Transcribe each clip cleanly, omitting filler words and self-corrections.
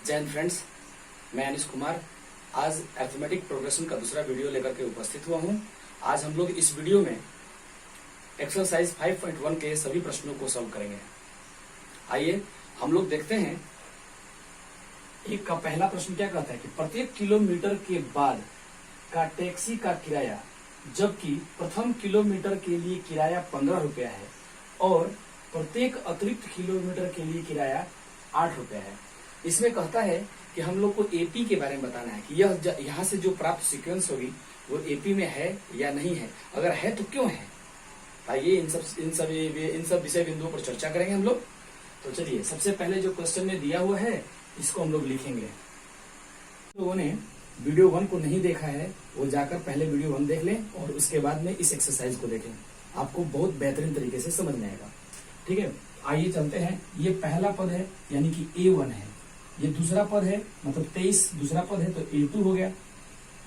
जय हिंद फ्रेंड्स, मैं अनिश कुमार आज अरिथमेटिक प्रोग्रेशन का दूसरा वीडियो लेकर के उपस्थित हुआ हूं। आज हम लोग इस वीडियो में एक्सरसाइज 5.1 के सभी प्रश्नों को सॉल्व करेंगे। आइए हम लोग देखते हैं। एक का पहला प्रश्न क्या कहता है कि प्रत्येक किलोमीटर के बाद का टैक्सी का किराया, जबकि प्रथम किलोमीटर के लिए किराया 15 रुपया है और प्रत्येक अतिरिक्त किलोमीटर के लिए किराया 8 रुपया है। इसमें कहता है कि हम लोग को एपी के बारे में बताना है कि यह यहाँ से जो प्राप्त सीक्वेंस होगी वो एपी में है या नहीं है, अगर है तो क्यों है। आइए इन सब विषय बिंदुओं पर चर्चा करेंगे हम लोग। तो चलिए, सबसे पहले जो क्वेश्चन में दिया हुआ है इसको हम लोग लिखेंगे। लोगों ने वीडियो 1 को नहीं देखा है वो जाकर पहले वीडियो 1 देख लें और उसके बाद में इस एक्सरसाइज को देखें, आपको बहुत बेहतरीन तरीके से समझ में आएगा। ठीक है, आइए चलते हैं। ये पहला पद है यानी कि A1 है, ये दूसरा पद है मतलब 23 दूसरा पद है तो A2 हो गया,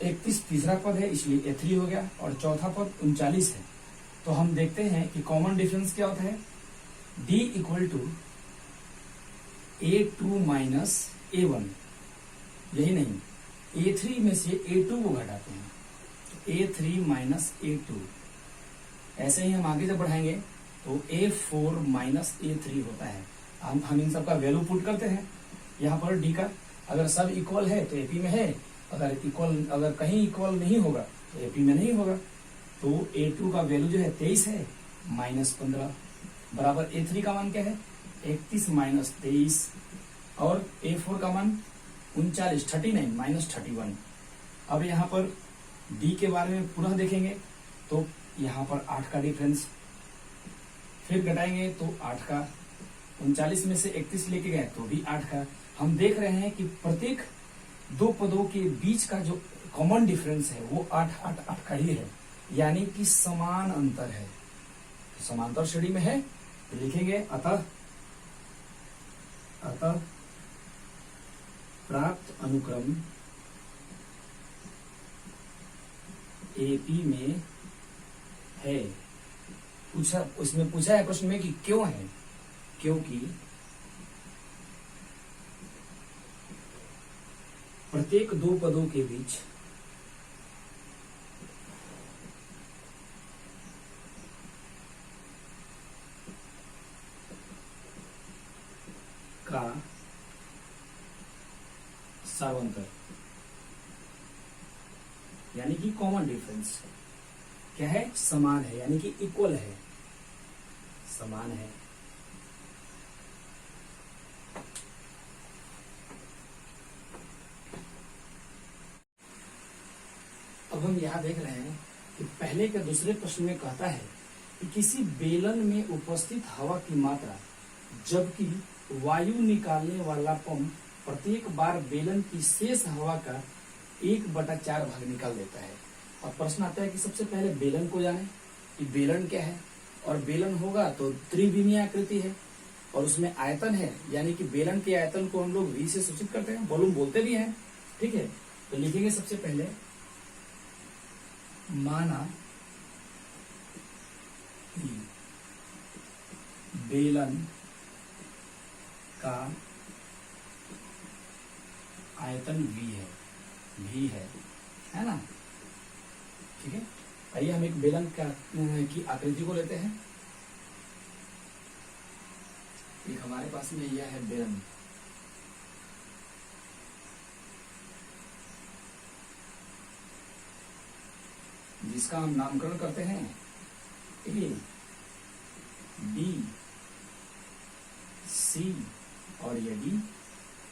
31 तीसरा पद है इसलिए A3 हो गया और चौथा पद 39 है। तो हम देखते हैं कि कॉमन डिफरेंस क्या होता है। D equal to A2 minus A1, यही नहीं, A3 में से A2 को घटाते हैं तो A3 माइनस A2। ऐसे ही हम आगे जब बढ़ाएंगे तो A4 माइनस A3 होता है। हम इन सबका वैल्यू पुट करते हैं यहाँ पर। डी का अगर सब इक्वल है तो एपी में है, अगर कहीं इक्वल नहीं होगा तो एपी में नहीं होगा। तो A2 का वैल्यू जो है 23 है माइनस 15 बराबर A3 का मान क्या है 31 माइनस 23 और A4 का मान 39 माइनस 31। अब यहाँ पर डी के बारे में पुनः देखेंगे तो यहाँ पर 8 का डिफरेंस, फिर घटाएंगे तो 8 का, 39 में से 31 लेके गए तो भी 8 का। हम देख रहे हैं कि प्रत्येक दो पदों के बीच का जो कॉमन डिफरेंस है वो 8 का ही है, यानी कि समान अंतर है। तो समांतर श्रेणी में है तो लिखेंगे अतः प्राप्त अनुक्रम एपी में है। उसमें पूछा है प्रश्न में कि क्यों है, क्योंकि प्रत्येक दो पदों के बीच का सारवंतर यानी कि कॉमन डिफरेंस क्या है, समान है, यानी कि इक्वल है, समान है। अब हम यहां देख रहे हैं कि पहले के दूसरे प्रश्न में कहता है कि किसी बेलन में उपस्थित हवा की मात्रा, जबकि वायु निकालने वाला पंप प्रत्येक बार बेलन की शेष हवा का 1/4 भाग निकाल देता है। अब प्रश्न आता है कि सबसे पहले बेलन को जाने कि बेलन क्या है, और बेलन होगा तो त्रिविमीय आकृति है और उसमें आयतन है, यानी कि बेलन के आयतन को हम लोग V से सूचित करते हैं, वॉल्यूम बोलते भी हैं। ठीक है, तो लिखेंगे सबसे पहले माना कि बेलन का आयतन V है ना। ठीक है, आइए हम एक बेलन की आकृति को लेते हैं। एक हमारे पास में यह है बेलन, जिसका हम नामकरण करते हैं A, B, C और ये D,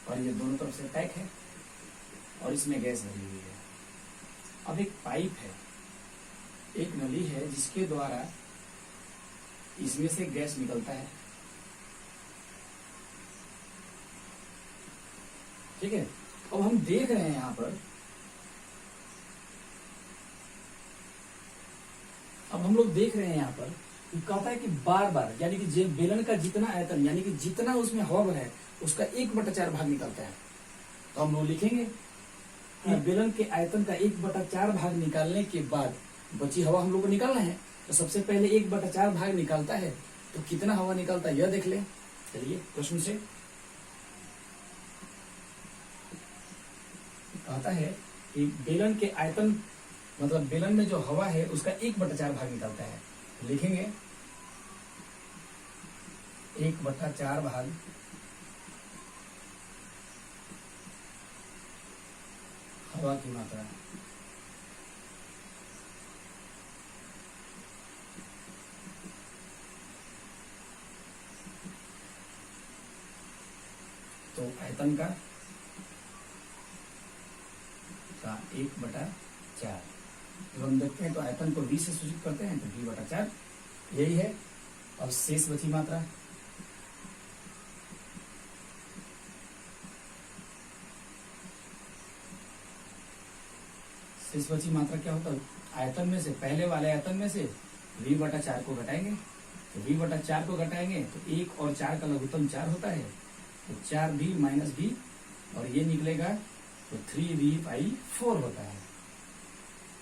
और ये दोनों तरफ से पैक है और इसमें गैस भरी हुई है। अब एक पाइप है, एक नली है जिसके द्वारा इसमें से गैस निकलता है। ठीक है, अब हम देख रहे हैं यहाँ पर, अब हम लोग देख रहे हैं यहाँ पर कहता है कि बार बार, यानी कि बेलन का जितना आयतन, यानी कि जितना उसमें हवा भरा है उसका 1/4 भाग निकलता है। तो हम लोग लिखेंगे कि बेलन के आयतन का 1/4 भाग निकालने के बाद बची हवा हम लोग को निकालना है। तो सबसे पहले 1/4 भाग निकालता है तो कितना हवा निकलता है यह देख ले। चलिए प्रश्न से कहता है कि बेलन के आयतन मतलब बेलन में जो हवा है उसका 1/4 भाग निकलता है। लिखेंगे 1/4 भाग हवा की मात्रा। तो आयतन का 1/4। जब हम देखते हैं तो आयतन को v से सूचित करते हैं तो v/4 यही है। अब शेष बची मात्रा, शेष बची मात्रा क्या होता है? आयतन में से पहले वाले आयतन में से v/4 को घटाएंगे। तो v/4 को घटाएंगे तो 1 और 4 का लघुत्तम 4 होता है, तो 4v माइनस v और ये निकलेगा तो 3v/4 होता है।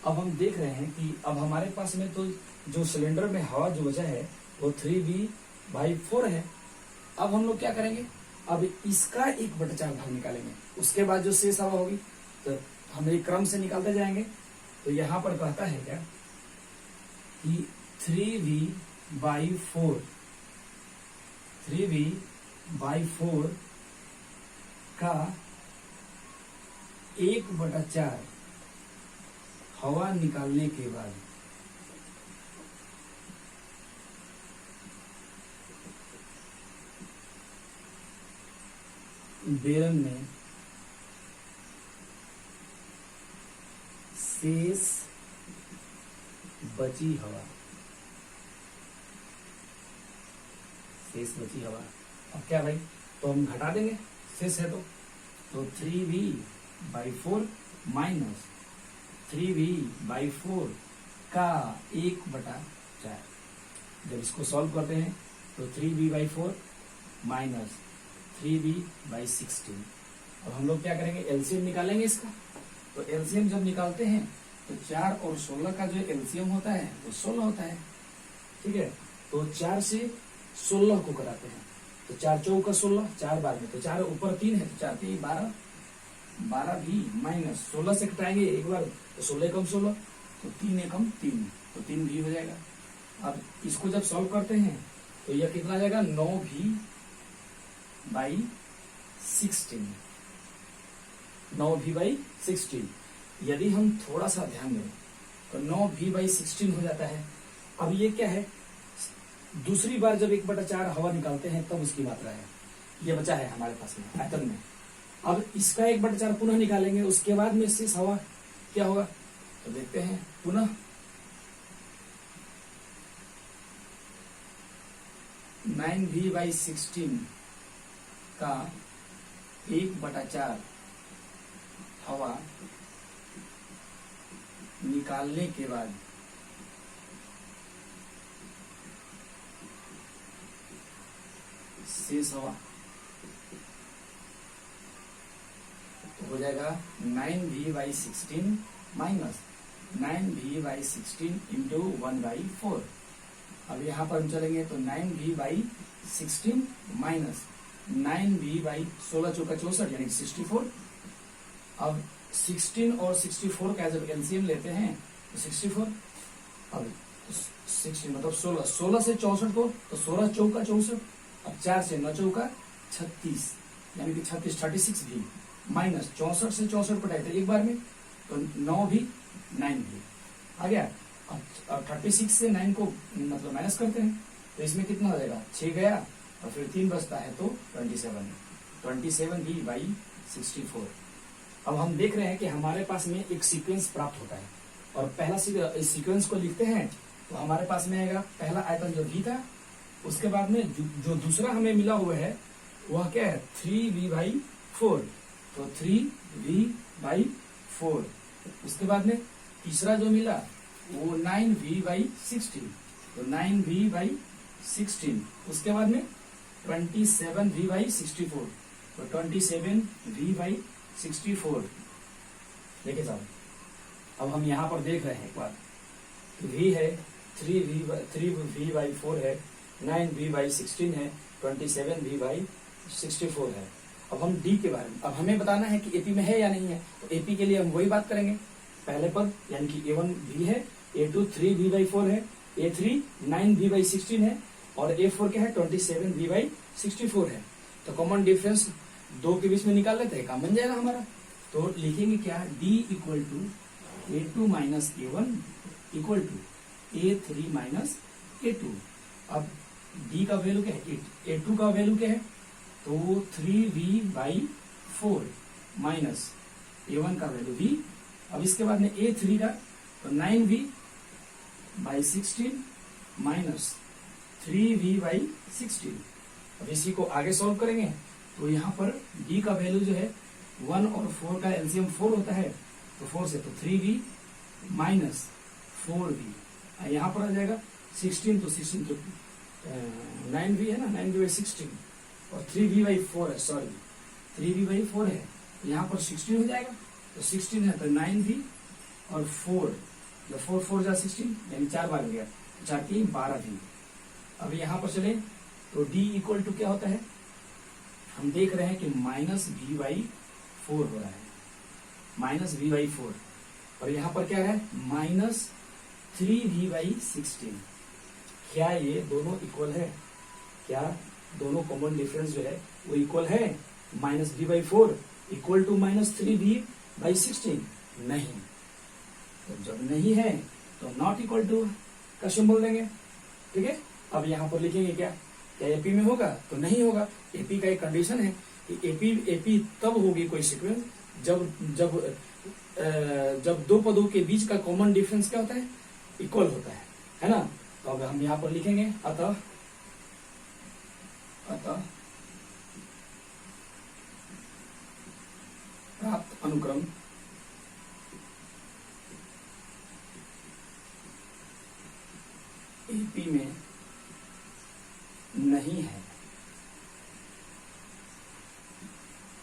अब हम देख रहे हैं कि अब हमारे पास में तो जो सिलेंडर में हवा जो बचा है वो 3v/4 है। अब हम लोग क्या करेंगे? अब इसका 1/4 भाग निकालेंगे, उसके बाद जो शेष हवा होगी तो हम एक क्रम से निकालते जाएंगे। तो यहां पर कहता है क्या कि 3v/4 का 1/4 हवा निकालने के बाद बेलन में शेष बची हवा, शेष बची हवा। अब क्या भाई? तो हम घटा देंगे, शेष है तो 3v/4 माइनस 3v/4 का 1/4। जब इसको सॉल्व करते हैं तो 3v/4 माइनस 3v/16। अब हम लोग क्या करेंगे? एलसीएम निकालेंगे इसका। तो एलसीएम जब निकालते हैं तो 4 और 16 का जो एलसीएम होता है वो 16 होता है। ठीक है, तो 4 से 16 को कराते हैं तो 4 चौका 16, 4 बार में तो 4 ऊपर 3 है तो 4 3 12, 12 भी माइनस 16 से घटाएंगे एक बार तो 16 कम 16 तो 3 एकम 3 तो 3 भी हो जाएगा। अब इसको जब सॉल्व करते हैं तो यह कितना आ जाएगा? 9v/16, 9v/16। यदि हम थोड़ा सा ध्यान दें तो 9v/16 हो जाता है। अब ये क्या है? दूसरी बार जब 1/4 हवा निकालते हैं तब उसकी मात्रा है, ये बचा है हमारे पास में आयतन में। अब इसका 1/4 पुनः निकालेंगे, उसके बाद में शेष हवा क्या होगा तो देखते हैं। पुनः 9v/16 का 1/4 हवा निकालने के बाद शेष हवा तो हो जाएगा 9v/16 माइनस 9v/16 इंटू 1/4। अब यहां पर हम चलेंगे तो 9v/16 माइनस 9v/16 चौका 64 यानी 64। अब 16 और 64 का जब एलसीएम लेते हैं तो 64। अब 16 मतलब 16 से 64 को तो 16 चौका 64। अब 4 से 9 चौका 36 यानी कि 36 भी माइनस 64 से 64 कटाए थे एक बार में तो 9 भी 9 भी आ गया। अब 36 से 9 को मतलब माइनस करते हैं तो इसमें कितना हो जाएगा? 6 गया और फिर 3 बचता है तो 27v/64। अब हम देख रहे हैं कि हमारे पास में एक सीक्वेंस प्राप्त होता है और पहला इस सीक्वेंस को लिखते हैं तो हमारे पास में आएगा पहला आयतन जो v था, उसके बाद में जो दूसरा हमें मिला हुआ है वह क्या है? 3v/4 तो 3v/4। उसके बाद में तीसरा जो मिला वो 9v/16 तो 9v/16। उसके बाद में 27v/64 तो 27v/64। देखिए साहब, अब हम यहाँ पर देख रहे हैं एक बार v है 3v/4 है, 9v/16 है, 27v/64 है। अब हम डी के बारे में, अब हमें बताना है कि एपी में है या नहीं है। तो एपी के लिए हम वही बात करेंगे, पहले पद यानी कि A1 भी है, A2 3V/4 है, A3 9V/16 है और A4 क्या है 27V/64 है। तो कॉमन डिफरेंस दो के बीच में निकाल लेते हैं, काम बन जाएगा हमारा। तो लिखेंगे क्या, D equal to A2 minus A1 equal to A3 minus A2। अब D का वैल्यू क्या है, A2 का वैल्यू क्या है, तो 3V/4 माइनस A1 का वैल्यू V। अब इसके बाद में A3 का तो 9V/16 माइनस 3V/16। अब इसी को आगे सॉल्व करेंगे तो यहाँ पर D का वैल्यू जो है 1 और 4 का एलसीएम 4 होता है, तो 4 से तो 3V माइनस 4V। यहाँ पर आ जाएगा 16, तो 16 तो 9V है ना, 9V/16 और 3V/4 है, सॉरी 3V/4 है, यहाँ पर 16 हो जाएगा, तो 16 है तो 9V और 4, जब 4 4 जा 16 यानी 4 बार हो गया, 4 की 12V। अब यहाँ पर चले तो D इक्वल टू क्या होता है, हम देख रहे हैं कि -V/4 हो रहा है, -V/4 और यहाँ पर क्या है -3V/16। क्या ये दोनों इक्वल है, क्या दोनों कॉमन डिफरेंस जो है वो इक्वल है, -V/4 इक्वल टू -3V/16? नहीं। तो जब नहीं है तो नॉट इक्वल टू का सिंबल देंगे, ठीक है। अब यहाँ पर लिखेंगे क्या एपी में होगा, तो नहीं होगा। एपी का एक कंडीशन है कि एपी तब होगी कोई सीक्वेंस जब जब जब दो पदों के बीच का कॉमन डिफरेंस क्या होता है, इक्वल होता है ना। तो अब हम यहाँ पर लिखेंगे अतः प्राप्त अनुक्रम एपी में नहीं है,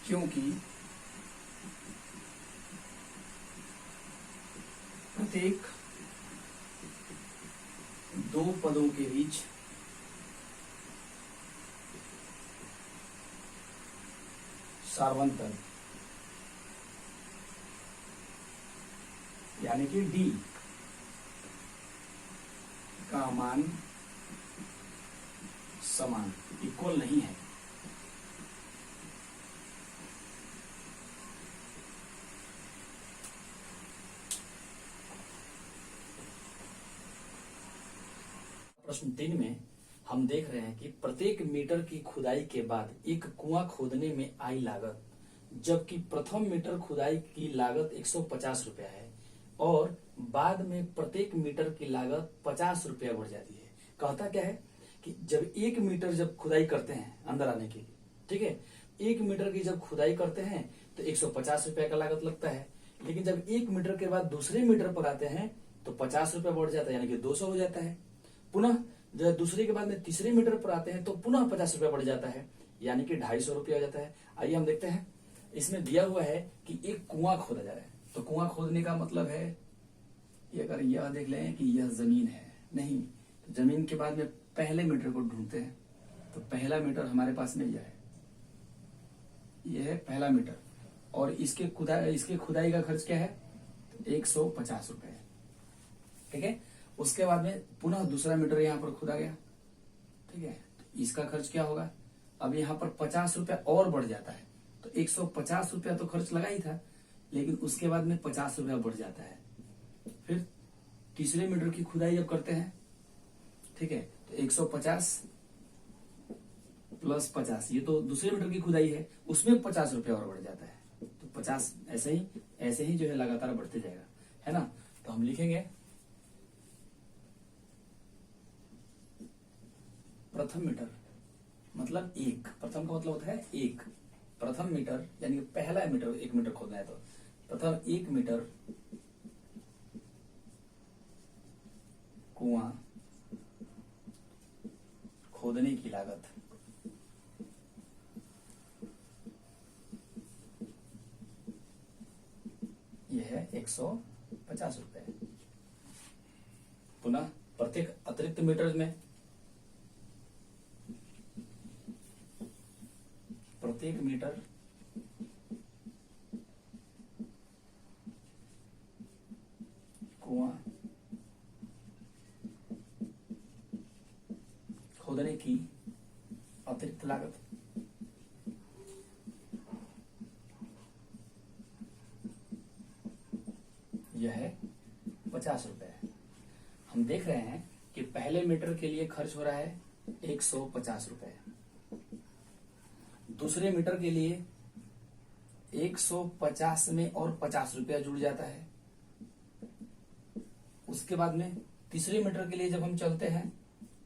क्योंकि प्रत्येक दो पदों के बीच सार्वंतर यानी कि D का मान समान इक्वल नहीं है। प्रश्न 3 में हम देख रहे हैं कि प्रत्येक मीटर की खुदाई के बाद एक कुआं खोदने में आई लागत, जबकि प्रथम मीटर खुदाई की लागत 150 रुपया है और बाद में प्रत्येक मीटर की लागत 50 रुपया बढ़ जाती है। कहता क्या है कि जब 1 मीटर जब खुदाई करते हैं अंदर आने के लिए, ठीक है, 1 मीटर की जब खुदाई करते हैं तो 150 रुपया का लागत लगता है, लेकिन जब 1 मीटर के बाद दूसरे मीटर पर आते हैं तो 50 रुपया बढ़ जाता है, यानी कि 200 हो जाता है। पुनः जब दूसरे के बाद में तीसरे मीटर पर आते हैं तो पुनः 50 रुपया बढ़ जाता है, यानी कि 250 रुपया हो जाता है। आइए हम देखते हैं, इसमें दिया हुआ है कि एक कुआं खोदा जा रहा है। तो कुआं खोदने का मतलब है कि अगर यह देख लें कि यह जमीन है, नहीं तो जमीन के बाद में पहले मीटर को ढूंढते हैं। तो पहला मीटर हमारे पास में यह है पहला मीटर और इसके खुदाई का खर्च क्या है, 150 रुपए, ठीक है। उसके बाद में पुनः दूसरा मीटर यहाँ पर खुदा गया, ठीक है, तो इसका खर्च क्या होगा, अब यहाँ पर 50 रुपया और बढ़ जाता है। तो 150 रुपया तो खर्च लगा ही था, लेकिन उसके बाद में 50 रुपया बढ़ जाता है। फिर तीसरे मीटर की खुदाई जब करते हैं, ठीक है, तो 150 प्लस 50, ये तो दूसरे मीटर की खुदाई है, उसमें 50 रुपया और बढ़ जाता है। तो 50 ऐसे ही जो है लगातार बढ़ते जाएगा, है ना। तो हम लिखेंगे प्रथम मीटर मतलब एक, प्रथम का मतलब होता है एक, प्रथम मीटर यानी कि पहला मीटर, 1 मीटर खोदना है तो प्रथम 1 मीटर कुआं खोदने की लागत यह है 150 रुपए। पुनः प्रत्येक अतिरिक्त मीटर में प्रत्येक मीटर यह है 50 रुपए। हम देख रहे हैं कि पहले मीटर के लिए खर्च हो रहा है 150 रुपए, दूसरे मीटर के लिए 150 में और 50 रुपया जुड़ जाता है। उसके बाद में तीसरे मीटर के लिए जब हम चलते हैं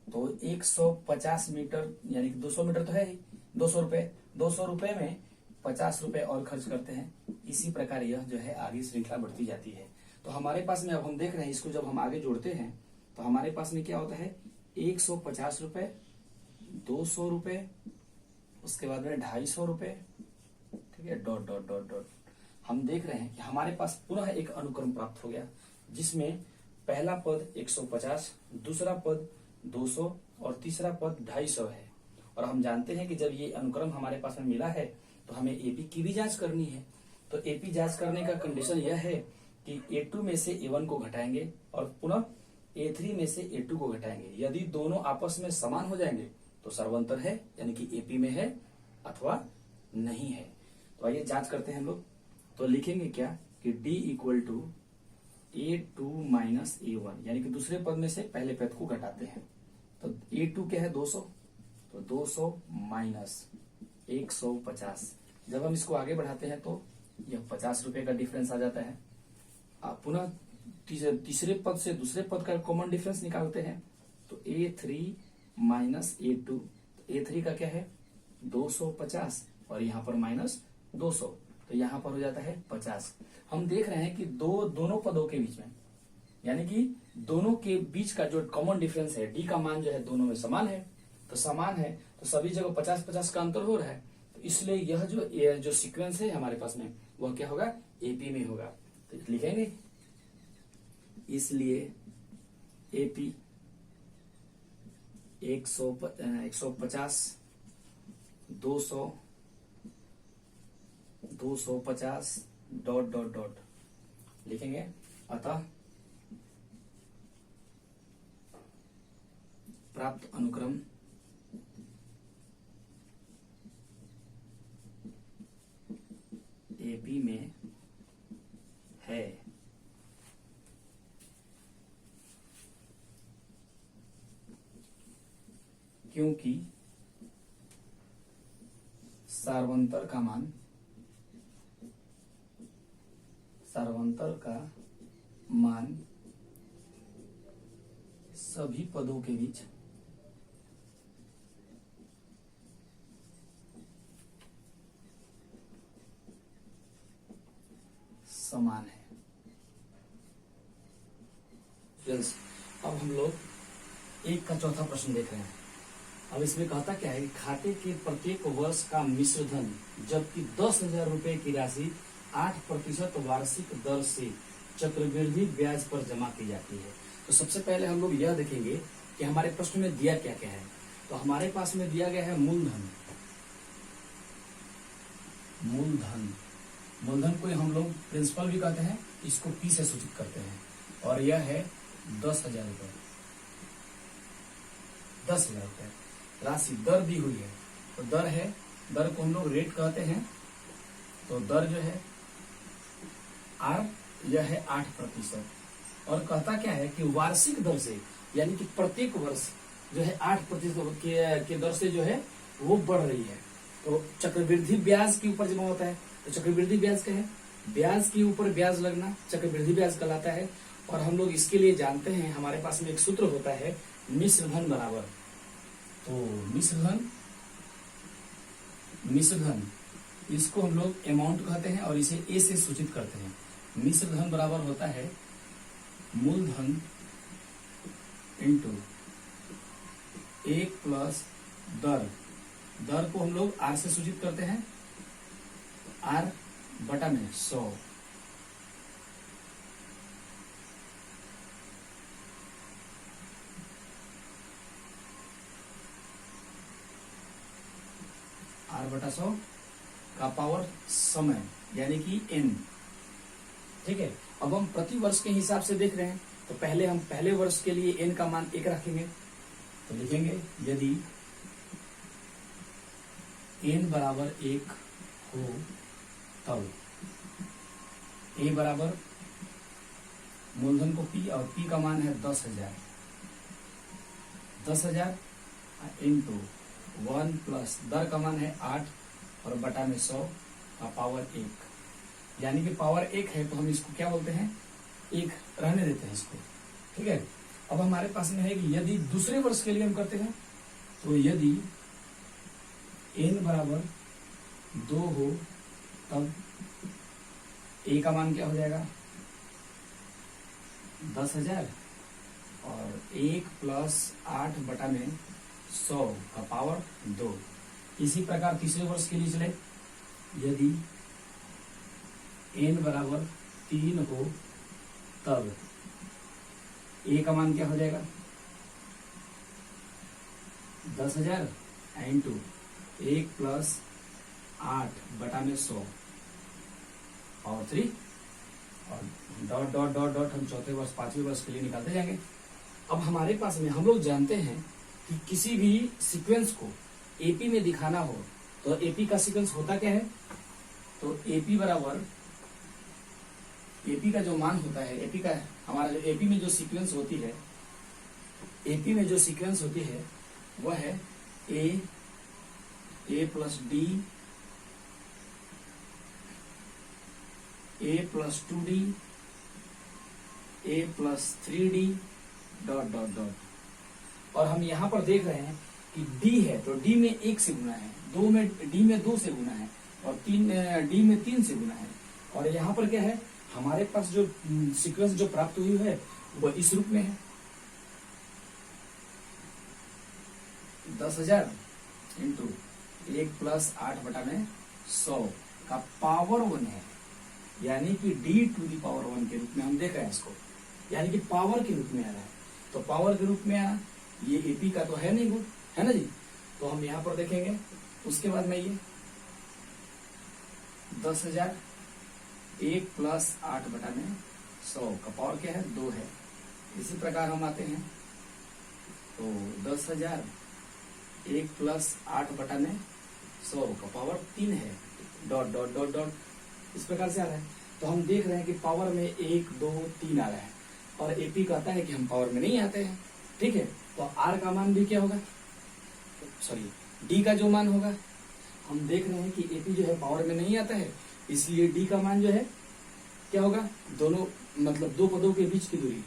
तो 150 मीटर यानी कि 200 मीटर तो है ही, 200 रुपए, 200 रुपए में 50 रुपए और खर्च करते हैं। इसी प्रकार यह जो है आगे श्रृंखला बढ़ती जाती है। तो हमारे पास में अब हम देख रहे हैं इसको जब हम आगे जोड़ते हैं तो हमारे पास में क्या होता है 150 रुपए, 200 रुपए, उसके बाद में 250 रुपए, ठीक है, डॉट डॉट डॉट डॉट। हम देख रहे हैं कि हमारे पास पुनः एक अनुक्रम प्राप्त हो गया जिसमें पहला पद 150, दूसरा पद 200 और तीसरा पद 250 है। और हम जानते हैं कि जब ये अनुक्रम हमारे पास में मिला है तो हमें एपी की भी जांच करनी है। तो एपी जांच करने का कंडीशन यह है कि A2 में से A1 को घटाएंगे और पुनः A3 में से A2 को घटाएंगे। यदि दोनों आपस में समान हो जाएंगे तो सर्वंतर है, यानी कि एपी में है अथवा नहीं है। तो आइए जांच करते हैं हम लोग। तो लिखेंगे क्या कि D equal to A2 minus A1, यानी कि दूसरे पद में से पहले पद को घटाते हैं। तो A2 क्या है 200, तो 200 माइनस 150। जब हम इसको आगे बढ़ाते हैं तो यह 50 रुपए का डिफरेंस आ जाता है। आप पुनः तीसरे पद से दूसरे पद का कॉमन डिफरेंस निकालते हैं तो A3 माइनस A2, A3 का क्या है 250 और यहाँ पर माइनस 200, तो यहाँ पर हो जाता है 50। हम देख रहे हैं कि दोनों पदों के बीच में, यानी कि दोनों के बीच का जो कॉमन डिफरेंस है D का मान जो है दोनों में समान है। तो समान है तो सभी जगह 50-50 का अंतर हो रहा है। तो इसलिए यह जो सीक्वेंस है हमारे पास में वह क्या होगा एपी में होगा। तो लिखेंगे इसलिए एपी 150, 200, 250 डॉट डॉट डॉट लिखेंगे। अतः प्राप्त अनुक्रम एपी में है। क्योंकि सार्वंतर का मान सभी पदों के बीच समान है। फ्रेंड्स, अब हम लोग एक का चौथा प्रश्न देख रहे हैं। अब इसमें कहता क्या है कि खाते के प्रत्येक वर्ष का मिश्र धन जबकि 10,000 रुपए की राशि 8% वार्षिक दर से चक्रवृद्धि ब्याज पर जमा की जाती है। तो सबसे पहले हम लोग यह देखेंगे कि हमारे प्रश्न में दिया क्या क्या है। तो हमारे पास में दिया गया है मूलधन। मूलधन को हम लोग प्रिंसिपल भी कहते हैं, इसको P से सूचित करते हैं और यह है 10,000 रुपए। 10,000 रुपए राशि दर दी हुई है। तो दर है, दर को हम लोग रेट कहते हैं। तो दर जो है R, यह है 8%। और कहता क्या है कि वार्षिक दर से, यानी कि प्रत्येक वर्ष जो है 8% के दर से जो है वो बढ़ रही है। तो चक्रवृद्धि ब्याज के ऊपर जमा होता है। तो चक्रवृद्धि ब्याज क्या है, ब्याज के ऊपर ब्याज लगना चक्रवृद्धि ब्याज कहलाता है। और हम लोग इसके लिए जानते हैं, हमारे पास में एक सूत्र होता है मिश्र धन बराबर। तो मिश्र धन इसको हम लोग अमाउंट कहते हैं और इसे ए से सूचित करते हैं। मिश्र धन बराबर होता है मूलधन इंटू 1 प्लस दर। दर को हम लोग R से सूचित करते हैं, R बटा में 100। R बटा 100 का पावर समय यानी कि N। ठीक है, अब हम प्रति वर्ष के हिसाब से देख रहे हैं। तो पहले हम पहले वर्ष के लिए N का मान 1 रखेंगे। तो लिखेंगे यदि N बराबर 1 हो तब A बराबर मूलधन को P और P का मान है 10,000। 10,000 इंटू 1 प्लस दर का मान है 8 और बटा में 100 का पावर 1, यानी कि पावर 1 है तो हम इसको क्या बोलते हैं, 1 रहने देते हैं इसको। ठीक है, अब हमारे पास में है कि यदि दूसरे वर्ष के लिए हम करते हैं तो यदि n बराबर 2 हो तब a का मान क्या हो जाएगा 10,000 और 1 प्लस 8 बटा में 100 का पावर 2। इसी प्रकार तीसरे वर्ष के लिए चले, यदि n बराबर 3 हो तब a का मान क्या हो जाएगा 10,000 इंटू 1 प्लस 8 बटा में 100 पावर 3 और डॉट डॉट डॉट डॉट हम चौथे वर्ष पांचवें वर्ष के लिए निकालते जाएंगे। अब हमारे पास में हम लोग जानते हैं कि किसी भी सीक्वेंस को एपी में दिखाना हो तो एपी का सीक्वेंस होता क्या है, तो एपी बराबर एपी का जो मान होता है, एपी का हमारा जो एपी में जो सीक्वेंस होती है, एपी में जो सीक्वेंस होती है वह है A plus D, A plus 2d, A plus 3d dot dot dot. और हम यहाँ पर देख रहे हैं कि d है तो d में 1 से गुना है, 2 में d में 2 से गुना है और 3 d में 3 से गुना है। और यहाँ पर क्या है, हमारे पास जो सीक्वेंस जो प्राप्त हुई है वह इस रूप में है 10,000 इंटू 1 प्लस 8 बटा में 100 का पावर 1 है, यानी कि d टू दी पावर 1 के रूप में हम देख रहे हैं इसको, यानी कि पावर के रूप में आ रहा है। तो पावर के रूप में आना, ये एपी का तो है नहीं गुण, है ना जी, तो हम यहाँ पर देखेंगे। उसके बाद में ये 10,000 1 प्लस 8 बटा में 100 का पावर क्या है 2 है। इसी प्रकार हम आते हैं तो 10,000 1 प्लस 8 बटा में 100 का पावर 3 है, डॉट डॉट डॉट डॉट इस प्रकार से आ रहा है। तो हम देख रहे हैं कि पावर में 1 2 3 आ रहा है और एपी कहता है कि हम पावर में नहीं आते हैं। ठीक है, तो आर का मान भी क्या होगा, सॉरी डी का जो मान होगा, हम देख रहे हैं कि एपी जो है पावर में नहीं आता है, इसलिए डी का मान जो है क्या होगा, दोनों मतलब दो पदों के बीच की दूरी,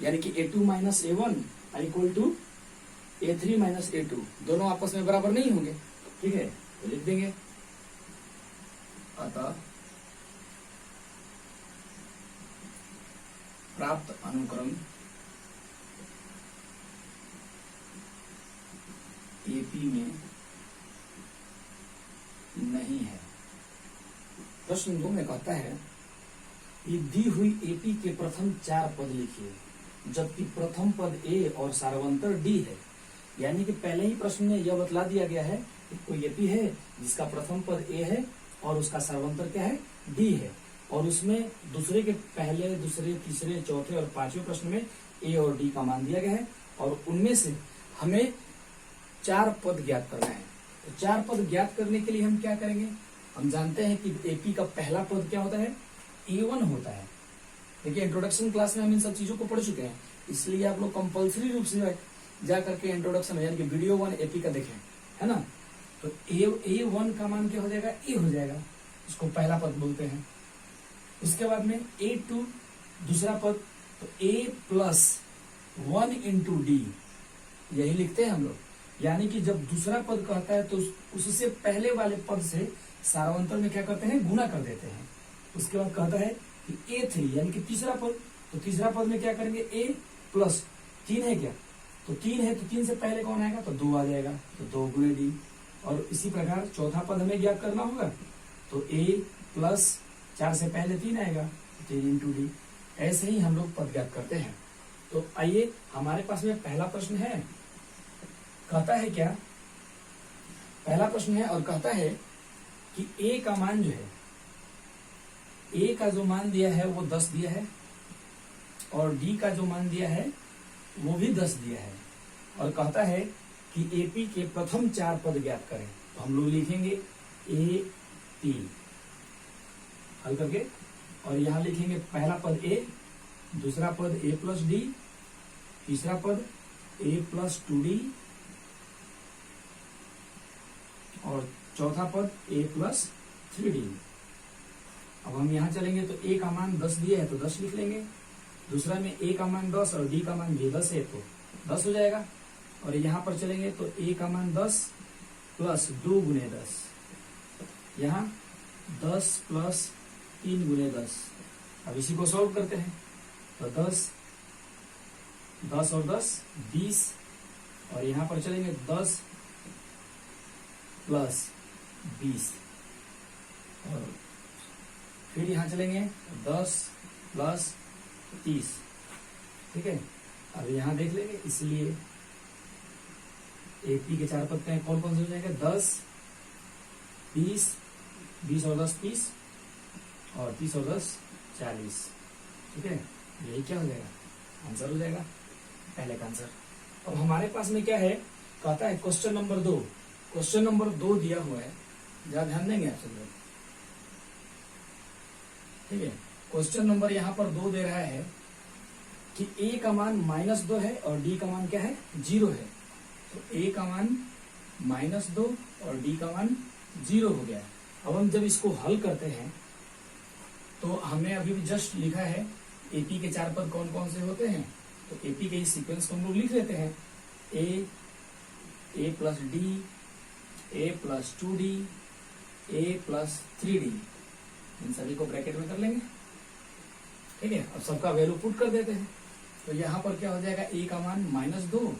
यानी कि a2 minus a1 equal to a3 minus a2, दोनों आपस में बराबर नहीं होंगे। ठीक है, तो लिख देंगे अतः प्राप्त अनुक्रम एपी में नहीं है। प्रश्न 2 में कहता है कि दी हुई एपी के प्रथम 4 पद लिखिए, जबकि प्रथम पद ए और सार्वंतर डी है। यानी कि पहले ही प्रश्न में यह बतला दिया गया है कि कोई एपी है जिसका प्रथम पद ए है और उसका सार्वंतर क्या है, डी है, और उसमें दूसरे के पहले दूसरे तीसरे चौथे और पांचवें प्रश्न में ए और डी का मान दिया गया है और उनमें से हमें 4 पद ज्ञात करना है। तो 4 पद ज्ञात करने के लिए हम क्या करेंगे, हम जानते हैं कि एपी का पहला पद क्या होता है, ए1 होता है। देखिए इंट्रोडक्शन क्लास में हम इन सब चीजों को पढ़ चुके हैं, इसलिए आप लोग कंपल्सरी रूप से जा करके इंट्रोडक्शन यानी कि वीडियो 1 एपी का देखें, है ना। तो ए1 का मान क्या हो जाएगा, ए हो जाएगा, इसको पहला पद बोलते हैं। उसके बाद में a2 दूसरा पद, तो a प्लस 1 इंटू डी, यही लिखते हैं हम लोग। यानी कि जब दूसरा पद कहता है तो उससे पहले वाले पद से सार्वंतर में क्या करते हैं, गुना कर देते हैं। उसके बाद कहता है कि a3 यानी कि तीसरा पद, तो तीसरा पद में क्या करेंगे, a प्लस 3 है क्या, तो 3 है तो 3 से पहले कौन आएगा, तो 2 आ जाएगा, तो 2 गुणे डी। और इसी प्रकार चौथा पद हमें ज्ञात करना होगा, तो a प्लस 4 से पहले 3 आएगा, 3 इंटू डी। ऐसे ही हम लोग पद ज्ञात करते हैं। तो आइए हमारे पास में पहला प्रश्न है, कहता है क्या, पहला प्रश्न है और कहता है कि a का मान जो है, a का जो मान दिया है वो 10 दिया है और d का जो मान दिया है वो भी 10 दिया है, और कहता है कि एपी के प्रथम 4 पद ज्ञात करें। तो हम लोग लिखेंगे ए पी हल करके, और यहां लिखेंगे पहला पद ए दूसरा पद a प्लस डी, तीसरा पद a प्लस 2d और चौथा पद a प्लस 3d। अब हम यहां चलेंगे तो a का मान 10 दिया है तो 10 लिख लेंगे, दूसरा में a का मान 10 और d का मान भी 10 है तो 10 हो जाएगा। और यहाँ पर चलेंगे तो a का मान 10 प्लस 2 गुने 10, यहाँ 10 प्लस 3 गुने 10। अब इसी को सॉल्व करते हैं तो 10 और 10 20, और यहाँ पर चलेंगे 10 प्लस 20 और फिर यहाँ चलेंगे 10 प्लस 30। ठीक है, अब यहाँ देख लेंगे, इसलिए AP के 4 पत्ते हैं, कौन कौन से हो जाएंगे 10 20, 20 और 10 30 और 30 और 10 40। ठीक है, यही क्या हो जाएगा आंसर हो जाएगा पहले का आंसर। अब हमारे पास में क्या है, कहता है क्वेश्चन नंबर 2। क्वेश्चन नंबर 2 दिया हुआ है, जरा ध्यान देंगे आप सब लोग। ठीक है, क्वेश्चन नंबर यहाँ पर 2 दे रहा है कि a का मान -2 है और d का मान क्या है 0 है। तो a का मान -2 और d का मान 0 हो गया। अब हम जब इसको हल करते हैं तो हमने अभी भी जस्ट लिखा है AP के 4 पद कौन कौन से होते हैं, तो AP के इस सीक्वेंस को हम लोग लिख लेते हैं a plus d, a plus 2d, a plus 3d, इन सभी को ब्रैकेट में कर लेंगे। ठीक है, अब सबका वैल्यू पुट कर देते हैं तो यहाँ पर क्या हो जाएगा, a का मान -2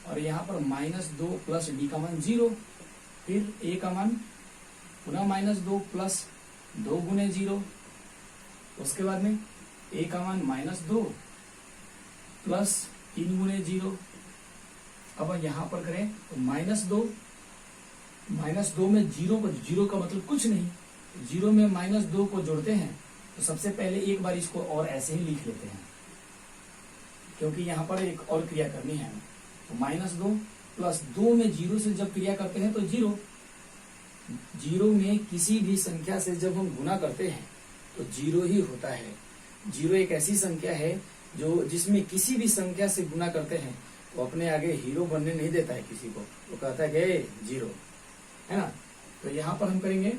और यहाँ पर -2 प्लस d का मान 0, फिर a का मान पुनः -2 प्लस 2 गुने 0, उसके बाद में a का मान -2 प्लस 3 गुने 0। अब यहाँ पर करें तो -2 में 0 का मतलब कुछ नहीं, 0 में -2 को जोड़ते हैं तो सबसे पहले एक बार इसको और ऐसे ही लिख लेते हैं, क्योंकि यहाँ पर एक और क्रिया करनी है। तो -2 प्लस 2 में 0 से जब क्रिया करते हैं तो 0 में किसी भी संख्या से जब हम गुना करते हैं तो 0 ही होता है। 0 एक ऐसी संख्या है जो जिसमें किसी भी संख्या से गुना करते हैं तो अपने आगे हीरो बनने नहीं देता है किसी को, वो कहता है कि 0 है ना। तो यहाँ पर हम करेंगे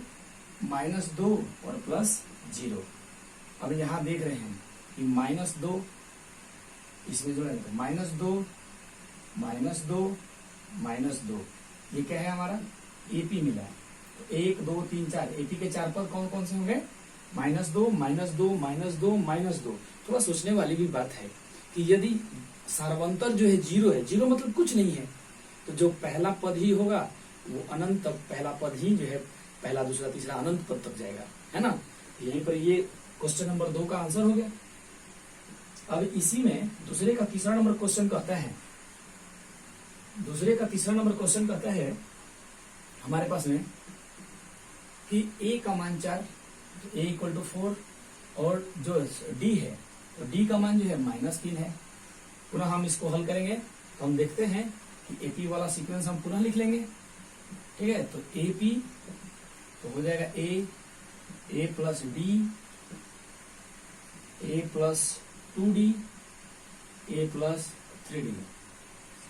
-2 और प्लस 0। अब यहाँ देख रहे हैं कि -2 इसमें जोड़ेंगे तो -2 ये क्या है हमारा AP मिला है। तो 1 2 3 4 AP के 4 पद कौन कौन से होंगे, -2 थोड़ा सोचने वाली भी बात है कि यदि सार्वंतर जो है 0 है, 0 मतलब कुछ नहीं है, तो जो पहला पद ही होगा वो अनंत तक, पहला पद ही जो है पहला दूसरा तीसरा अनंत पद तक जाएगा, है ना। यहीं पर ये क्वेश्चन नंबर 2 का आंसर हो गया। अब इसी में दूसरे का तीसरा नंबर क्वेश्चन कहता है हमारे पास में कि a का मान 4, तो a = 4 और जो d है तो d का मान जो है -3 है। पुनः हम इसको हल करेंगे तो हम देखते हैं कि AP वाला सीक्वेंस हम पुनः लिख लेंगे। ठीक है, तो AP तो हो जाएगा a plus d, a plus 2d, a plus 3d।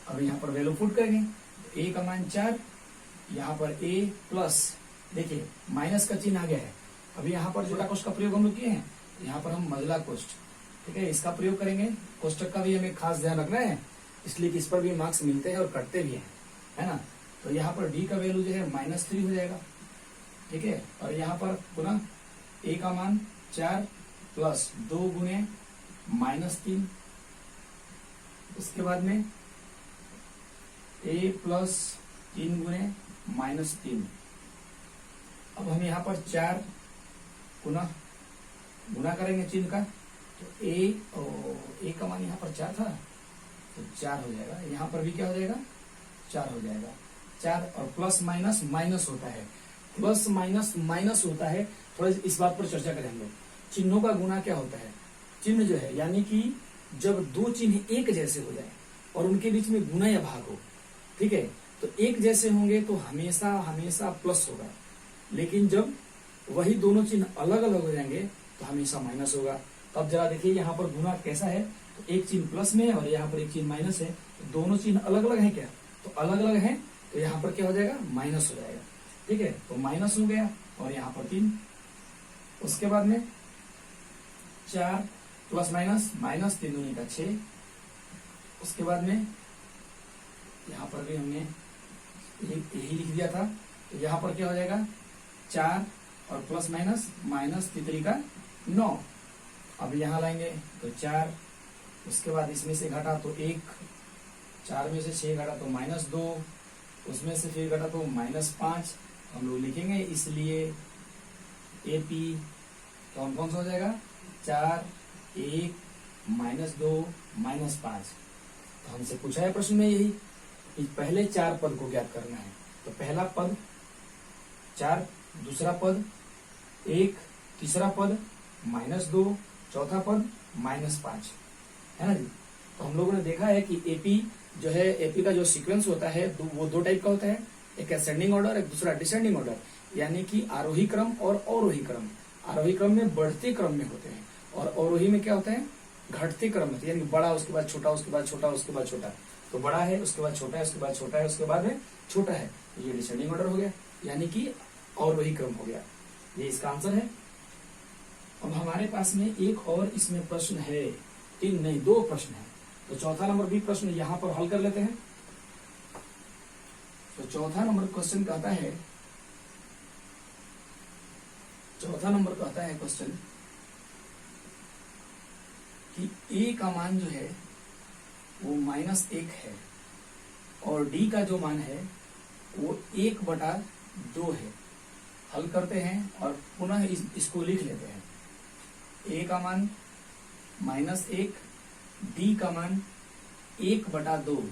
अब यहाँ पर वैल्यू पुट करेंगे तो a का मान 4, यहाँ पर a प्लस, देखिए माइनस का चिन्ह आ गया है। अभी यहाँ पर जोड़ा कोष्ठ का प्रयोग हम लोग किए हैं, यहाँ पर हम मजला कोष्ठ, ठीक है, इसका प्रयोग करेंगे। कोष्ठक का भी हमें खास ध्यान रखना है, इसलिए कि इस पर भी मार्क्स मिलते हैं और कटते भी हैं, है ना। तो यहाँ पर d का वैल्यू जो है -3 हो जाएगा। ठीक है, और यहाँ पर पुनः a का मान 4 प्लस 2 गुने -3, उसके बाद में a प्लस 3 गुने -3। अब हम यहाँ पर 4 पुनः गुना करेंगे चिन्ह का, तो a का मान यहाँ पर 4 था तो 4 हो जाएगा। यहाँ पर भी क्या हो जाएगा 4 हो जाएगा। 4 और प्लस माइनस माइनस होता है, प्लस माइनस माइनस होता है। थोड़ा इस बात पर चर्चा करें हम लोग। चिन्हों का गुना क्या होता है, चिन्ह जो है यानी कि जब दो चिन्ह एक जैसे हो जाए और उनके बीच में गुना या भाग हो, ठीक है, तो एक जैसे होंगे तो हमेशा हमेशा प्लस होगा, लेकिन जब वही दोनों चिन्ह अलग अलग हो जाएंगे तो हमेशा माइनस होगा। तो अब जरा देखिए यहाँ पर गुना कैसा है, तो एक चिन्ह प्लस में है और यहाँ पर एक चिन्ह माइनस है, तो दोनों चिन्ह अलग अलग है क्या, तो अलग अलग है, तो यहाँ पर क्या हो जाएगा, माइनस हो जाएगा। ठीक है, तो माइनस हो गया और यहाँ पर 3। उसके बाद में 4 प्लस माइनस, माइनस 3 दूनी का 6। उसके बाद में यहाँ पर भी हमने यही लिख दिया था, तो यहाँ पर क्या हो जाएगा 4 और प्लस माइनस, माइनस 3 का 9। अब यहाँ लाएंगे तो 4, उसके बाद इसमें से घटा तो 1, 4 में से 6 घटा तो -2, उसमें से फिर घटा तो -5। हम लोग लिखेंगे इसलिए AP कौन कौन सा हो जाएगा, 4, 1, -2, -5। तो हमसे पूछा है प्रश्न में यही कि पहले 4 पद को ज्ञात करना है। तो पहला पद 4, दूसरा पद 1, तीसरा पद -2, चौथा पद -5, है ना जी। तो हम लोगों ने देखा है कि एपी जो है, एपी का जो सीक्वेंस होता है वो 2 टाइप का होता है, एक असेंडिंग ऑर्डर, एक दूसरा डिसेंडिंग ऑर्डर, यानी कि आरोही क्रम और अवरोही क्रम। आरोही क्रम में बढ़ते क्रम में होते हैं और अवरोही में क्या होता है, घटते क्रम में, यानी बड़ा उसके बाद छोटा, उसके बाद छोटा, उसके बाद छोटा। तो बड़ा है उसके बाद छोटा है, उसके बाद छोटा है, उसके बाद में छोटा है, ये डिसेंडिंग ऑर्डर हो गया, यानी कि अवरोही क्रम हो गया। ये इसका आंसर है। अब हमारे पास में एक और इसमें प्रश्न है, 3 नहीं 2 प्रश्न है। तो चौथा नंबर भी प्रश्न यहाँ पर हल कर लेते हैं। तो चौथा नंबर क्वेश्चन कहता है, क्वेश्चन कि A का मान जो है वो -1 है और D का जो मान है वो 1/2 है। हल करते हैं और पुनः इसको लिख लेते हैं। A का मान -1, D का मान 1/2।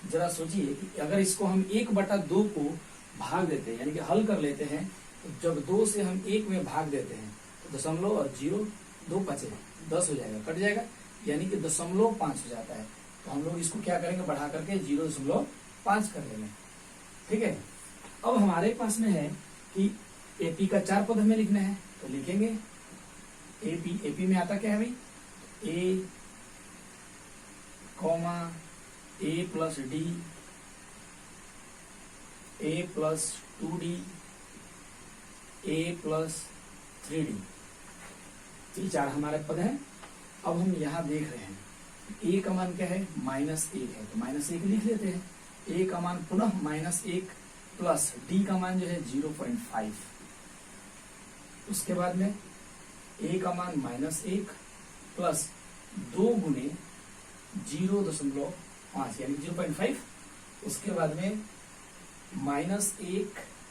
जरा सोचिए कि अगर इसको हम 1/2 को भाग देते हैं, यानी कि हल कर लेते हैं, तो जब 2 से हम 1 में भाग देते हैं तो दशमलव और 0 2 बचे, 10 हो जाएगा, कट जाएगा, यानी कि 0.5 हो जाता है। तो हम लोग इसको क्या करेंगे, बढ़ा करके 0.5 कर लेंगे। ठीक है, अब हमारे पास में है कि एपी का 4 पद हमें लिखना है, तो लिखेंगे एपी में आता क्या है भाई, ए comma A + D, A + 2D, A + 3D, ये 4 हमारे पद हैं। अब हम यहाँ देख रहे हैं A का मान क्या है, -1 है, तो -1 लिख लेते हैं। A का मान पुनः -1 प्लस D का मान जो है 0.5। उसके बाद में A का मान -1 प्लस 2 गुने 0.5 यानी 0.5। उसके बाद में -1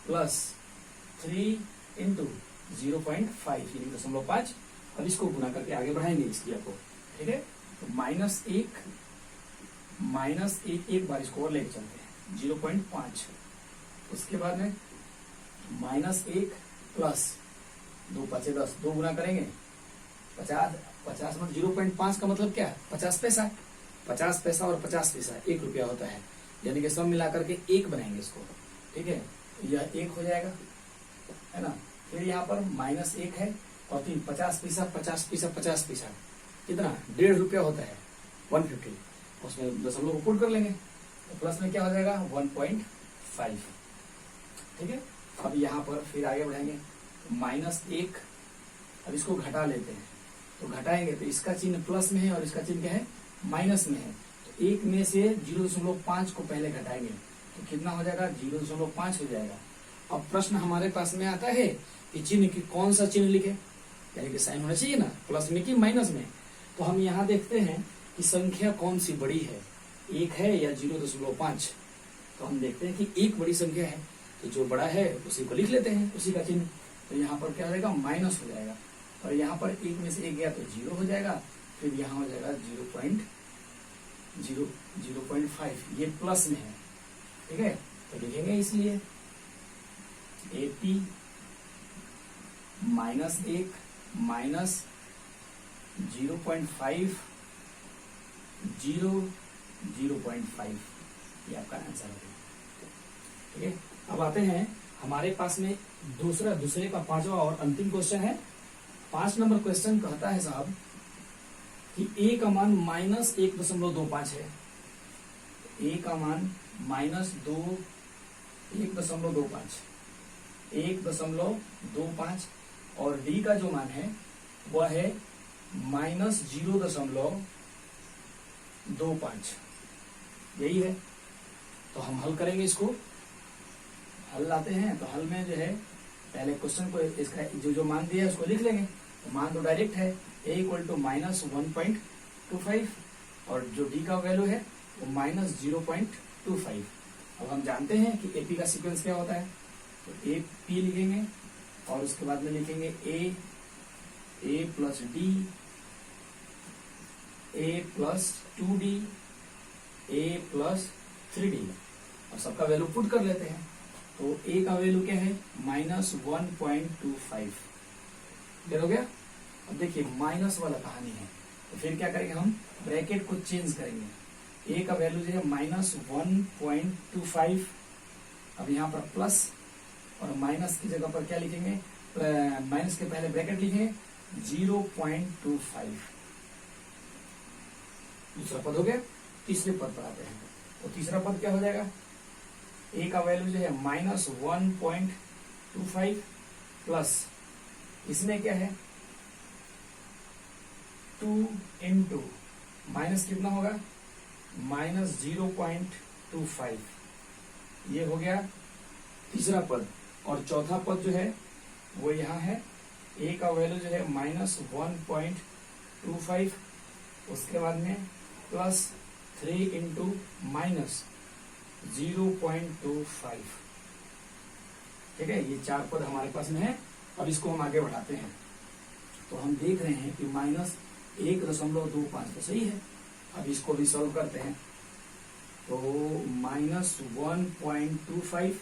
प्लस 3 इंटू 0.5 यानी 0.5। अब इसको गुना करके आगे बढ़ाएंगे इस क्रिया को। ठीक है, तो -1 एक बार इसको और लेके चलते हैं 0.5। उसके बाद में -1 प्लस 2 × 5 = 10, 2 गुना करेंगे 50 में 0.5 का मतलब क्या है, 50 पैसा। 50 पैसा और 50 पैसा 1 रुपया होता है, यानी कि सब मिलाकर के 1 बनाएंगे इसको। ठीक है, यह 1 हो जाएगा, है ना। फिर यहाँ पर -1 है और 3 50 पैसा 50 पैसा 50 पैसा कितना, 1.5 रुपया होता है, 150। उसमें दशमलव को पुट कर लेंगे तो प्लस में क्या हो जाएगा 1.5। ठीक है, अब यहाँ पर फिर आगे बढ़ेंगे तो -1, अब इसको घटा लेते हैं, तो घटाएंगे तो इसका चिन्ह प्लस में है और इसका चिन्ह क्या है, माइनस में है। तो 1 में से 0.5 को पहले घटाएंगे तो कितना हो जाएगा, 0.5 हो जाएगा। अब प्रश्न हमारे पास में आता है कि चिन्ह की कौन सा चिन्ह लिखे, यानी कि साइन होना चाहिए ना, प्लस में कि माइनस में। तो हम यहाँ देखते हैं कि संख्या कौन सी बड़ी है, 1 है या 0.5। तो हम देखते हैं कि 1 बड़ी संख्या है, तो जो बड़ा है उसी को लिख लेते हैं, उसी का चिन्ह। तो यहाँ पर क्या हो जाएगा, माइनस हो जाएगा, और यहाँ पर 1 में से 1 गया तो 0 हो जाएगा। फिर यहाँ हो जाएगा 0.5, ये प्लस में है। ठीक है, तो लिखेंगे इसलिए AP -1 माइनस 0.5 0.5, ये आपका आंसर है। ठीक है, अब आते हैं हमारे पास में दूसरे का 5वां और अंतिम क्वेश्चन है। 5 नंबर क्वेश्चन कहता है साहब कि ए का मान -1.25 है, ए का मान -1.25 और डी का जो मान है वह है -0.25, यही है। तो हम हल करेंगे इसको, हल लाते हैं। तो हल में जो है पहले क्वेश्चन को इसका जो मान दिया है उसको लिख लेंगे। तो मान तो डायरेक्ट है, a इक्वल टू -1.25 और जो d का वैल्यू है वो -0.25। अब हम जानते हैं कि AP का सीक्वेंस क्या होता है, तो AP लिखेंगे और उसके बाद में लिखेंगे A plus D, A plus 2D, A plus 3D और सबका वैल्यू पुट कर लेते हैं। तो A का वैल्यू क्या है -1.25, क्लियर हो गया। अब देखिए माइनस वाला कहानी है, तो फिर क्या करेंगे हम ब्रैकेट को चेंज करेंगे। A का वैल्यू जो है -1.25, अब यहाँ पर प्लस और माइनस की जगह पर क्या लिखेंगे, माइनस के पहले ब्रैकेट लिखेंगे 0.25। दूसरा पद हो गया। तीसरे पद पर आते हैं, तो तीसरा पद क्या हो जाएगा, A का वैल्यू जो है -1.25 प्लस इसमें क्या है 2 इंटू माइनस कितना होगा -0.25, ये हो गया तीसरा पद। और चौथा पद जो है वो यहाँ है, A का वैल्यू जो है -1.25, उसके बाद में प्लस 3 इंटू माइनस 0.25, ठीक है। ये चार पद हमारे पास में है। अब इसको हम आगे बढ़ाते हैं, तो हम देख रहे हैं कि -1.25 तो सही है। अब इसको भी सॉल्व करते हैं, तो -1.25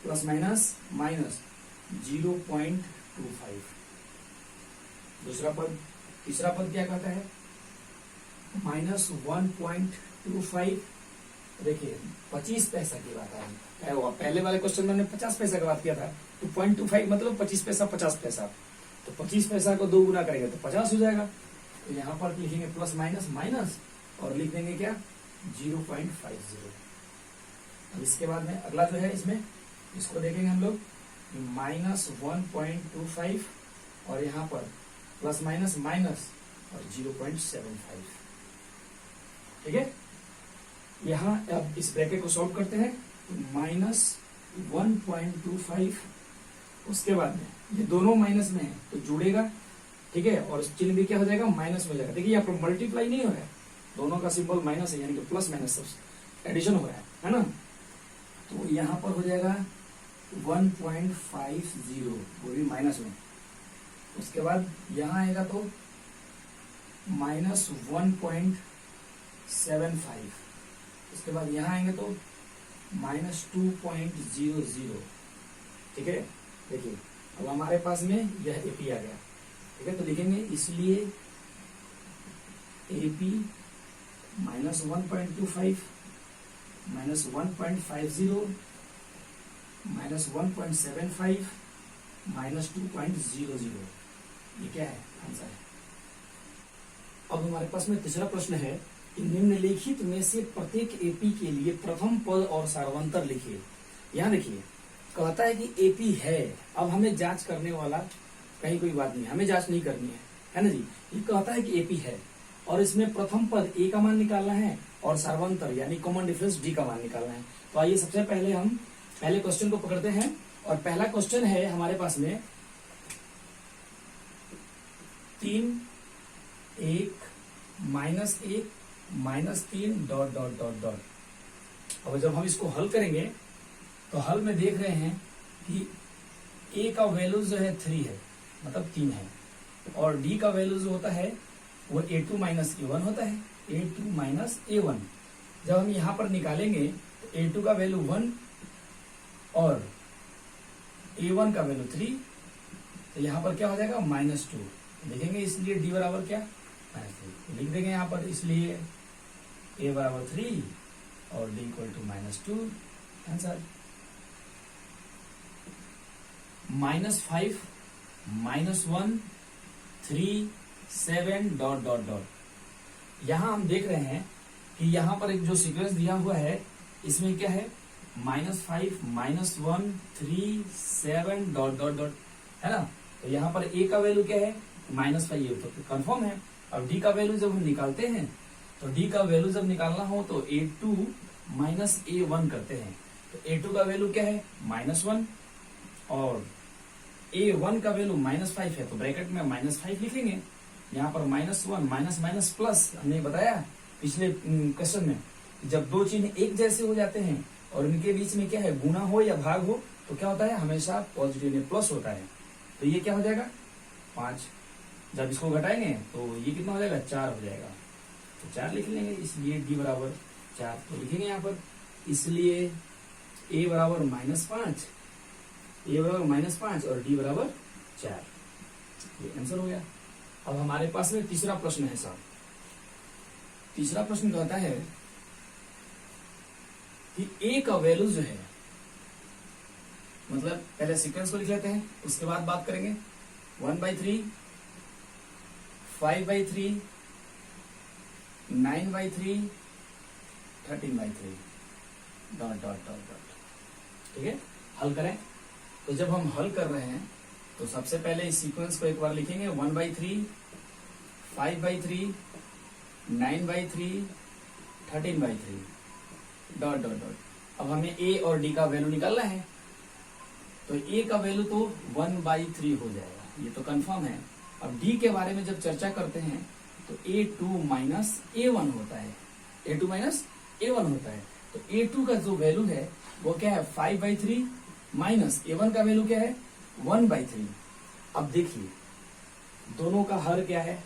प्लस माइनस -0.25। दूसरा पद, तीसरा पद क्या कहता है -1.25, देखिए 25 पैसा की बात आई। पहले वाले क्वेश्चन में हमने 50 पैसा की बात किया था, तो 0.25 मतलब 25 पैसा 50 पैसा, तो 25 पैसा को 2 गुना करेंगे तो 50 हो जाएगा। तो यहाँ पर लिखेंगे प्लस माइनस और लिख देंगे क्या 0.50। अब इसके बाद में अगला जो है इसमें इसको देखेंगे हम लोग -1.25 और यहाँ पर प्लस माइनस और 0.75, ठीक है। यहाँ अब इस ब्रैकेट को सॉल्व करते हैं, -1.25, उसके बाद में ये दोनों माइनस में है तो जुड़ेगा, ठीक है, और चिन्ह भी क्या हो जाएगा माइनस में हो जाएगा। देखिए यहाँ पर मल्टीप्लाई नहीं हो रहा है, दोनों का सिंबल माइनस है, यानी कि प्लस माइनस सब एडिशन हो रहा है ना। तो यहाँ पर हो जाएगा 1.50, वो भी माइनस में। उसके बाद यहाँ आएगा तो -1.75, उसके बाद यहाँ आएंगे तो -2.00, ठीक है। देखिए अब हमारे पास में यह AP आ गया, ठीक है। तो लिखेंगे इसलिए AP -1.25 -1.50 -1.75 -2.00, ये क्या है आंसर है। अब हमारे पास में तीसरा प्रश्न है कि निम्नलिखित में से प्रत्येक AP के लिए प्रथम पद और सार्वंतर लिखिए। यहाँ देखिए कहता है कि AP है, अब हमें जांच करने वाला कहीं कोई बात नहीं, हमें जांच नहीं करनी है ना जी। ये कहता है कि AP है और इसमें प्रथम पद A का मान निकालना है और सार्वंतर यानी कॉमन डिफरेंस D का मान निकालना है। तो आइए सबसे पहले हम पहले क्वेश्चन को पकड़ते हैं, और पहला क्वेश्चन है हमारे पास में 3 1 -3 ... अब जब हम इसको हल करेंगे तो हल में देख रहे हैं कि A का वैल्यू जो है 3 है, मतलब 3 है, और D का वैल्यू जो होता है वो A2 - A1 होता है, A2 - A1। जब हम यहाँ पर निकालेंगे तो A2 का वैल्यू 1 और A1 का वैल्यू 3, तो यहाँ पर क्या हो जाएगा -2 लिखेंगे, इसलिए D बराबर क्या -3 लिख देंगे यहाँ पर, इसलिए A बराबर 3 और D इक्वल टू -2 आंसर। -5 -1 3 7 ... यहाँ हम देख रहे हैं कि यहाँ पर एक जो सीक्वेंस दिया हुआ है इसमें क्या है, -5 -1 3 7 डॉट डॉट डॉट, है ना। तो यहाँ पर a का वैल्यू क्या है, -5, ये तो कंफर्म है। अब d का वैल्यू जब हम निकालते हैं तो d का वैल्यू जब निकालना हो तो a2 माइनस a1 करते हैं। तो a2 का वैल्यू क्या है, -1, और a1 का वैल्यू -5 है, तो ब्रैकेट में -5 लिखेंगे। यहाँ पर -1 माइनस माइनस प्लस, हमने बताया पिछले क्वेश्चन में, जब दो चिन्ह एक जैसे हो जाते हैं और इनके बीच में क्या है, गुना हो या भाग हो, तो क्या होता है, हमेशा पॉजिटिव में प्लस होता है। तो ये क्या हो जाएगा, 5। जब इसको घटाएंगे तो ये कितना हो जाएगा, 4 हो जाएगा। तो 4 लिख लेंगे, इसलिए d बराबर 4 तो लिखेंगे यहाँ पर। इसलिए a बराबर -5, a बराबर -5 और d बराबर 4, ये आंसर हो गया। अब हमारे पास में तीसरा प्रश्न है साहब। तीसरा प्रश्न कहता है कि a का वैल्यू जो है, मतलब पहले सीक्वेंस को लिख लेते हैं, उसके बाद बात करेंगे। 1/3, 5/3, 9/3, 13/3 डॉट डॉट डॉट डॉट, ठीक है। हल करें। तो जब हम हल कर रहे हैं तो सबसे पहले इस सीक्वेंस को एक बार लिखेंगे, 1/3, 5/3, 9/3, 13/3 डॉट डॉट डॉट। अब हमें a और d का वैल्यू निकालना है, तो a का वैल्यू तो 1/3 हो जाएगा, ये तो कंफर्म है। अब d के बारे में जब चर्चा करते हैं तो a2 माइनस a1 होता है, a2 माइनस a1 होता है। तो a2 का जो वैल्यू है वो क्या है, 5/3 माइनस a1 का वैल्यू क्या है, 1/3। अब देखिए दोनों का हर क्या है,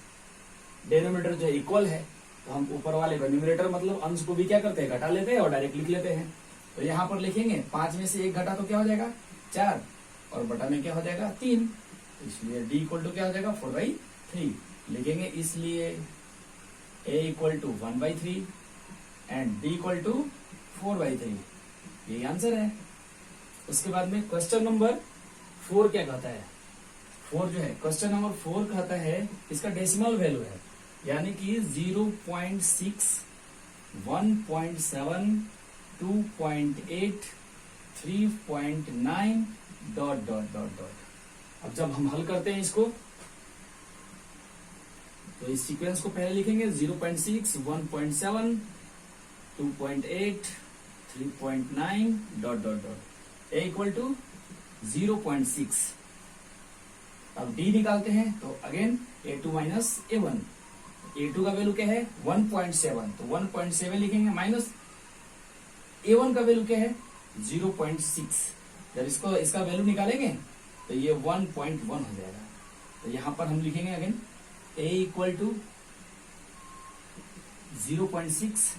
डेनोमिनेटर जो है इक्वल है, तो हम ऊपर वाले का न्यूमरेटर मतलब अंश को भी क्या करते हैं, घटा लेते हैं और डायरेक्ट लिख लेते हैं। तो यहाँ पर लिखेंगे 5 में से 1 घटा तो क्या हो जाएगा, 4, और बटा में क्या हो जाएगा, 3। इसलिए d इक्वल टू क्या हो जाएगा, 4/3 लिखेंगे। इसलिए a equal to 1/3 and d equal to 4/3, यही आंसर है। उसके बाद में क्वेश्चन नंबर 4 क्या कहता है, 4 जो है, क्वेश्चन नंबर 4 कहता है इसका डेसिमल वैल्यू है, यानी कि 0.6, 1.7, 2.8, 3.9 डॉट डॉट डॉट डॉट। अब जब हम हल करते हैं इसको तो इस सीक्वेंस को पहले लिखेंगे, 0.6, 1.7, 2.8, 3.9 dot dot dot, a equal to 0.6। अब d निकालते हैं तो again a2 minus a1, a2 का वैल्यू क्या है, 1.7, तो 1.7 लिखेंगे, माइनस a1 का वैल्यू क्या है, 0.6। जब इसका वैल्यू निकालेंगे तो ये 1.1 हो जाएगा। तो यहां पर हम लिखेंगे again a equal to 0.6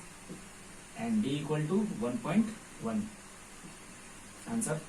and d equal to 1.1, answer